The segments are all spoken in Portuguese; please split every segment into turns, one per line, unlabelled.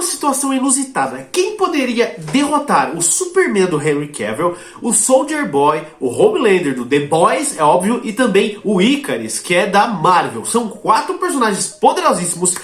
situação inusitada. Quem poderia derrotar o Superman do Henry Cavill, o Soldier Boy, o Homelander do The Boys, é óbvio, e também o Icarus, que é da Marvel. São 4 personagens poderosíssimos.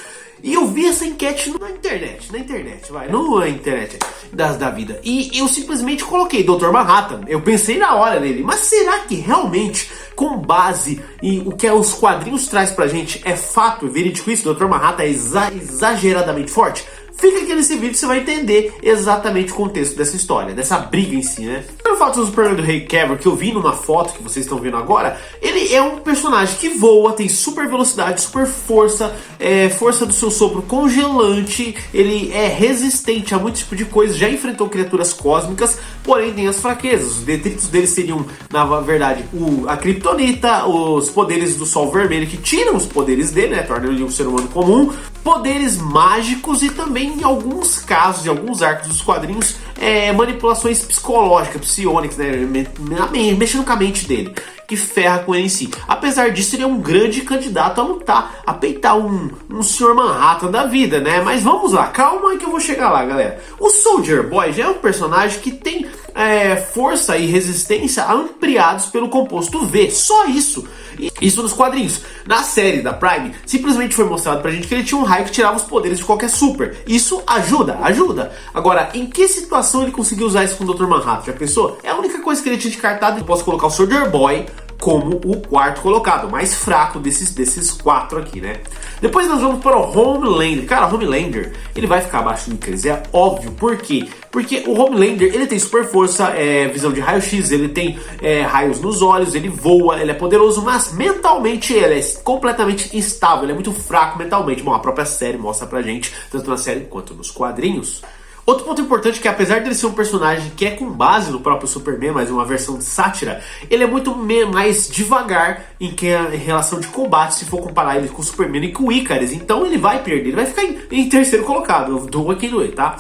E eu vi essa enquete na internet, não na internet da vida. E eu simplesmente coloquei Dr. Manhattan. Eu pensei na hora nele, mas será que realmente, com base em o que os quadrinhos traz pra gente, é fato, verídico isso? Dr. Manhattan é exageradamente forte? Fica aqui nesse vídeo, você vai entender exatamente o contexto dessa história, dessa briga em si, né? Pelo fato do Superman do Henry Cavill, que eu vi numa foto que vocês estão vendo agora, ele é um personagem que voa, tem super velocidade, super força, força do seu sopro congelante, ele é resistente a muito tipo de coisa, já enfrentou criaturas cósmicas, porém tem as fraquezas. Os detritos dele seriam, na verdade, a Kryptonita, os poderes do Sol Vermelho, que tiram os poderes dele, né? Tornam ele um ser humano comum, poderes mágicos e também, em alguns casos, em alguns arcos dos quadrinhos, manipulações psicológicas, psionicas, né? Mexendo com a mente dele, que ferra com ele em si. Apesar disso, ele é um grande candidato a lutar, a peitar um Sr. Manhattan da vida, né? Mas vamos lá, calma aí que eu vou chegar lá, galera. O Soldier Boy já é um personagem que tem força e resistência ampliados pelo composto V, só isso. Isso nos quadrinhos. Na série da Prime, simplesmente foi mostrado pra gente que ele tinha um raio que tirava os poderes de qualquer super. Isso ajuda. Agora, em que situação ele conseguiu usar isso com o Dr. Manhattan? Já pensou? É a única coisa que ele tinha descartado. Eu posso colocar o Soldier Boy como o quarto colocado, mais fraco desses 4 aqui, né? Depois nós vamos para o Homelander. Cara, o Homelander, ele vai ficar abaixo do Icarus, é óbvio. Por quê? Porque o Homelander, ele tem super força, visão de raio-x, ele tem raios nos olhos, ele voa, ele é poderoso, mas mentalmente ele é completamente instável, ele é muito fraco mentalmente. Bom, a própria série mostra pra gente, tanto na série quanto nos quadrinhos. Outro ponto importante é que, apesar dele ser um personagem que é com base no próprio Superman, mas uma versão de sátira, ele é muito mais devagar em relação de combate, se for comparar ele com o Superman e com o Icarus. Então ele vai perder, ele vai ficar em terceiro colocado, doa quem doer, tá?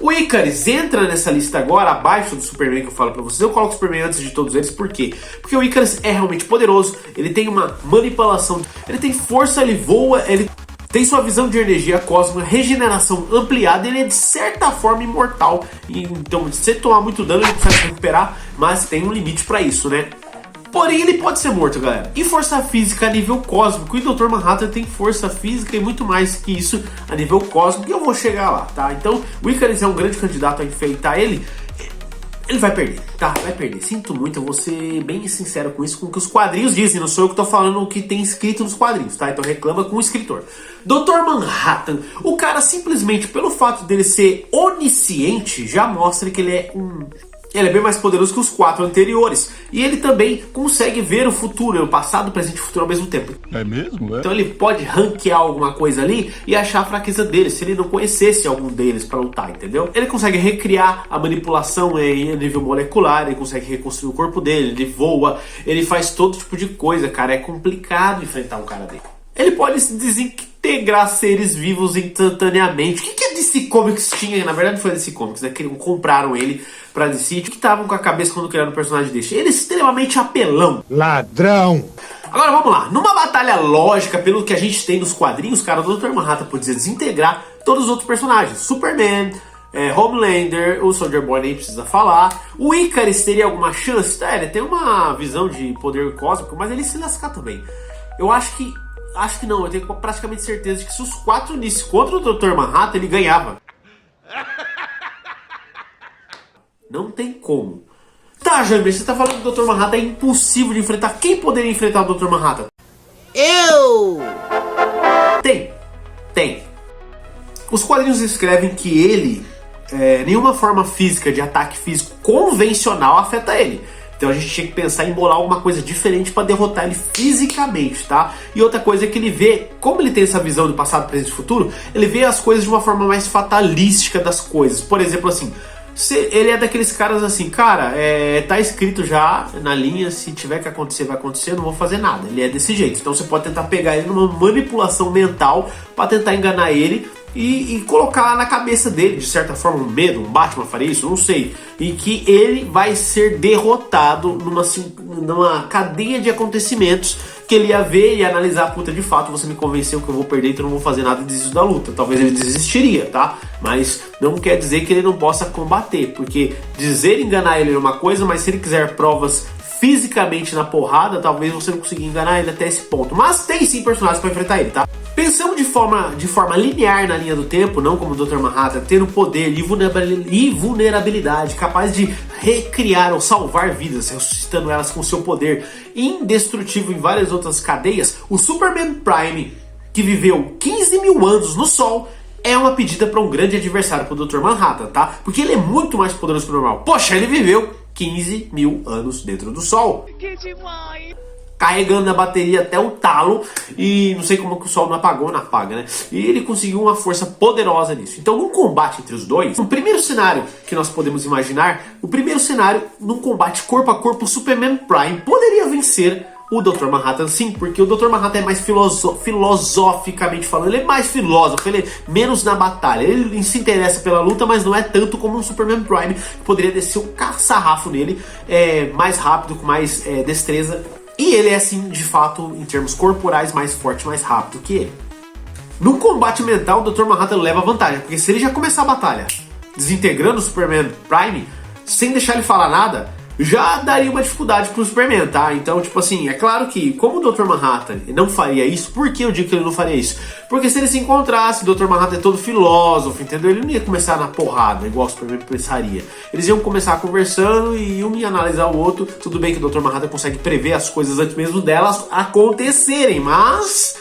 O Icarus entra nessa lista agora, abaixo do Superman que eu falo pra vocês. Eu coloco o Superman antes de todos eles, por quê? Porque o Icarus é realmente poderoso, ele tem uma manipulação, ele tem força, ele voa, ele tem sua visão de energia cósmica, regeneração ampliada, ele é de certa forma imortal. Então, se você tomar muito dano, ele consegue se recuperar, mas tem um limite pra isso, né? Porém, ele pode ser morto, galera. E força física a nível cósmico. E o Dr. Manhattan tem força física e muito mais que isso a nível cósmico. E eu vou chegar lá, tá? Então, o Icarus é um grande candidato a enfrentar ele. Ele vai perder, tá? Vai perder. Sinto muito, eu vou ser bem sincero com isso, com o que os quadrinhos dizem. Não sou eu que tô falando o que tem escrito nos quadrinhos, tá? Então reclama com o escritor. Dr. Manhattan, o cara simplesmente pelo fato dele ser onisciente, já mostra que ele é bem mais poderoso que os 4 anteriores. E ele também consegue ver o futuro, o passado, o presente e o futuro ao mesmo tempo.
É mesmo?
Então ele pode ranquear alguma coisa ali e achar a fraqueza dele, se ele não conhecesse algum deles pra lutar, entendeu? Ele consegue recriar a manipulação em nível molecular, ele consegue reconstruir o corpo dele, ele voa, ele faz todo tipo de coisa, cara. É complicado enfrentar um cara dele. Ele pode se desintegrar seres vivos instantaneamente. O que a DC Comics tinha? Na verdade foi a DC Comics, né? Que compraram ele pra DC. O que estavam com a cabeça quando criaram o personagem desse? Ele é extremamente apelão.
Ladrão!
Agora vamos lá. Numa batalha lógica, pelo que a gente tem nos quadrinhos, cara, o Dr. Manhattan podia desintegrar todos os outros personagens. Superman, Homelander, o Soldier Boy nem precisa falar. O Icarus teria alguma chance? Tá, ele tem uma visão de poder cósmico, mas ele se lascar também. Eu acho que não, eu tenho praticamente certeza de que se os 4 unissem contra o Dr. Manhattan, ele ganhava. Não tem como. Tá, Jamie, você tá falando que o Dr. Manhattan é impossível de enfrentar. Quem poderia enfrentar o Dr. Manhattan?
Eu!
Tem. Os quadrinhos escrevem que ele, nenhuma forma física de ataque físico convencional afeta ele. Então a gente tinha que pensar em bolar alguma coisa diferente para derrotar ele fisicamente, tá? E outra coisa é que ele vê, como ele tem essa visão do passado, presente e futuro, ele vê as coisas de uma forma mais fatalística das coisas. Por exemplo, assim, ele é daqueles caras assim, cara, tá escrito já na linha, se tiver que acontecer, vai acontecer, eu não vou fazer nada. Ele é desse jeito. Então você pode tentar pegar ele numa manipulação mental para tentar enganar ele e colocar na cabeça dele, de certa forma, um medo. Um Batman faria isso? Não sei. E que ele vai ser derrotado numa cadeia de acontecimentos que ele ia ver e analisar, puta, de fato você me convenceu que eu vou perder, então eu não vou fazer nada e desisto da luta. Talvez ele desistiria, tá? Mas não quer dizer que ele não possa combater, porque dizer enganar ele é uma coisa, mas se ele quiser provas fisicamente na porrada, talvez você não consiga enganar ele até esse ponto. Mas tem sim personagens para enfrentar ele, tá? Pensando de forma linear na linha do tempo, não como o Dr. Manhattan, tendo poder e vulnerabilidade, capaz de recriar ou salvar vidas, ressuscitando elas com seu poder indestrutível em várias outras cadeias, o Superman Prime, que viveu 15 mil anos no Sol, é uma pedida para um grande adversário para o Dr. Manhattan, tá? Porque ele é muito mais poderoso que o normal. Poxa, ele viveu 15 mil anos dentro do Sol. Que demais! Carregando a bateria até o talo, e não sei como que o Sol não apagou, não apaga, né? E ele conseguiu uma força poderosa nisso. Então, num combate entre os dois, o primeiro cenário que nós podemos imaginar, o primeiro cenário, num combate corpo a corpo, o Superman Prime poderia vencer o Dr. Manhattan, sim, porque o Dr. Manhattan é mais filosoficamente falando, ele é mais filósofo, ele é menos na batalha, ele se interessa pela luta, mas não é tanto como um Superman Prime, que poderia descer um sarrafo nele, mais rápido, com mais destreza. E ele é, assim, de fato, em termos corporais, mais forte, mais rápido que ele. No combate mental, o Dr. Manhattan leva vantagem, porque se ele já começar a batalha desintegrando o Superman Prime, sem deixar ele falar nada, já daria uma dificuldade pro Superman, tá? Então, tipo assim, é claro que, como o Dr. Manhattan não faria isso, por que eu digo que ele não faria isso? Porque se ele se encontrasse, o Dr. Manhattan é todo filósofo, entendeu? Ele não ia começar na porrada, igual o Superman pensaria. Eles iam começar conversando e um ia analisar o outro. Tudo bem que o Dr. Manhattan consegue prever as coisas antes mesmo delas acontecerem, mas...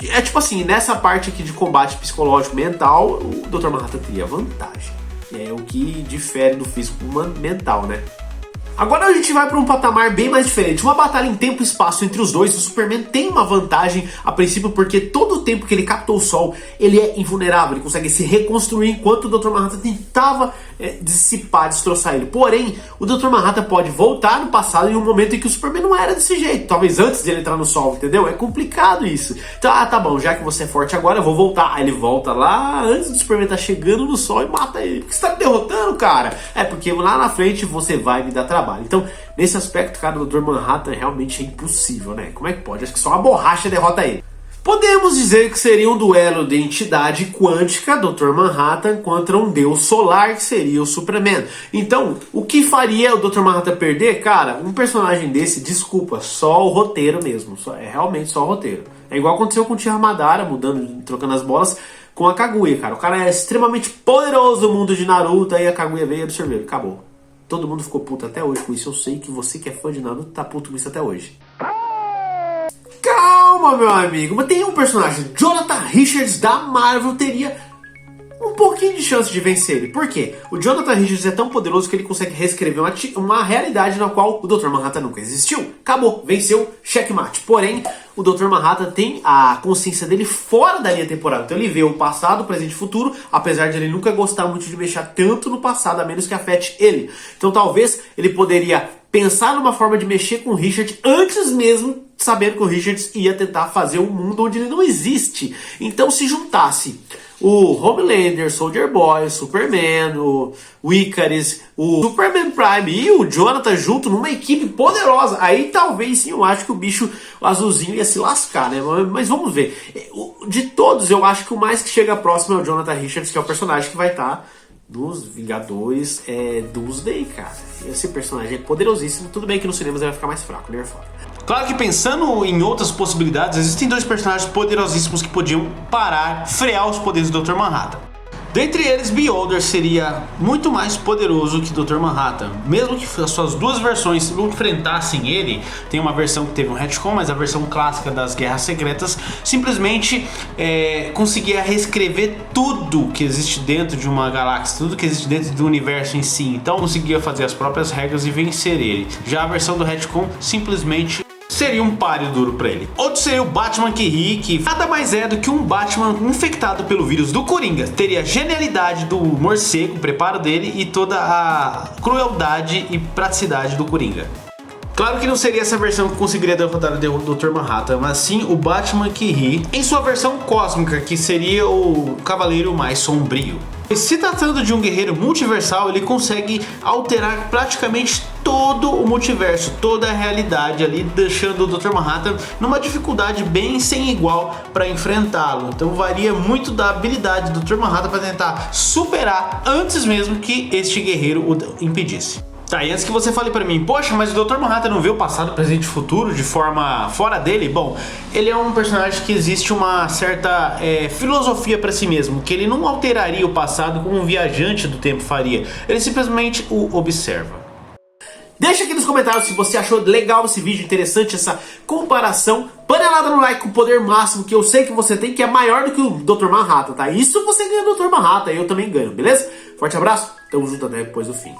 é tipo assim, nessa parte aqui de combate psicológico mental, o Dr. Manhattan teria vantagem. É o que difere do físico mental, né? Agora a gente vai para um patamar bem mais diferente. Uma batalha em tempo e espaço entre os dois. O Superman tem uma vantagem a princípio, porque todo o tempo que ele captou o Sol, ele é invulnerável, ele consegue se reconstruir, enquanto o Dr. Manhattan tentava dissipar, destroçar ele. Porém, o Dr. Manhattan pode voltar no passado em um momento em que o Superman não era desse jeito, talvez antes de ele entrar no Sol, entendeu? É complicado isso. Então, tá bom, já que você é forte agora, eu vou voltar. Aí ele volta lá antes do Superman estar chegando no Sol e mata ele. Por que você tá me derrotando, cara? É porque lá na frente você vai me dar trabalho. Então, nesse aspecto, cara, o Dr. Manhattan realmente é impossível, né? Como é que pode? Acho que só uma borracha derrota ele. Podemos dizer que seria um duelo de entidade quântica, Dr. Manhattan, contra um deus solar, que seria o Superman. Então, o que faria o Dr. Manhattan perder? Cara, um personagem desse, desculpa, só o roteiro mesmo. É realmente só o roteiro. É igual aconteceu com o Tia Madara, trocando as bolas com a Kaguya, cara. O cara é extremamente poderoso no mundo de Naruto, aí a Kaguya veio e absorveu, acabou. Todo mundo ficou puto até hoje com isso. Eu sei que você que é fã de Naruto tá puto com isso até hoje. Calma, meu amigo. Mas tem um personagem, Jonathan Richards da Marvel, teria um pouquinho de chance de vencer ele. Por quê? O Jonathan Richards é tão poderoso que ele consegue reescrever uma realidade na qual o Dr. Manhattan nunca existiu. Acabou, venceu, checkmate. Porém, o Dr. Manhattan tem a consciência dele fora da linha temporal. Então ele vê o passado, o presente e o futuro, apesar de ele nunca gostar muito de mexer tanto no passado, a menos que afete ele. Então talvez ele poderia pensar numa forma de mexer com o Richard antes mesmo, sabendo que o Richards ia tentar fazer um mundo onde ele não existe. Então se juntasse o Homelander, Soldier Boy, Superman, o Icarus, o Superman Prime e o Jonathan junto numa equipe poderosa, aí talvez sim, eu acho que o bicho azulzinho ia se lascar, né? Mas vamos ver. De todos, eu acho que o mais que chega próximo é o Jonathan Richards, que é o personagem que vai estar dos Vingadores Doomsday, cara. Esse personagem é poderosíssimo. Tudo bem que nos cinemas ele vai ficar mais fraco, né?
Claro que pensando em outras possibilidades, existem dois personagens poderosíssimos que podiam frear os poderes do Dr. Manhattan. Dentre eles, Beholder seria muito mais poderoso que Dr. Manhattan. Mesmo que as suas duas versões não enfrentassem ele, tem uma versão que teve um retcon, mas a versão clássica das Guerras Secretas simplesmente conseguia reescrever tudo que existe dentro de uma galáxia, tudo que existe dentro do universo em si. Então conseguia fazer as próprias regras e vencer ele. Já a versão do retcon simplesmente seria um páreo duro pra ele. Outro seria o Batman que ri, que nada mais é do que um Batman infectado pelo vírus do Coringa. Teria a genialidade do morcego, o preparo dele e toda a crueldade e praticidade do Coringa. Claro que não seria essa versão que conseguiria derrotar o Dr. Manhattan, mas sim o Batman que ri em sua versão cósmica, que seria o Cavaleiro mais sombrio. Se tratando de um guerreiro multiversal, ele consegue alterar praticamente todo o multiverso, toda a realidade ali, deixando o Dr. Manhattan numa dificuldade bem sem igual para enfrentá-lo. Então varia muito da habilidade do Dr. Manhattan para tentar superar antes mesmo que este guerreiro o impedisse. Tá, e antes que você fale pra mim, poxa, mas o Dr. Manhattan não vê o passado, presente e futuro de forma fora dele? Bom, ele é um personagem que existe uma certa filosofia pra si mesmo, que ele não alteraria o passado como um viajante do tempo faria, ele simplesmente o observa.
Deixa aqui nos comentários se você achou legal esse vídeo, interessante essa comparação. Panelada no like com o poder máximo que eu sei que você tem, que é maior do que o Dr. Manhattan, tá? Isso você ganha o Dr. Manhattan, eu também ganho, beleza? Forte abraço, tamo junto até depois do fim.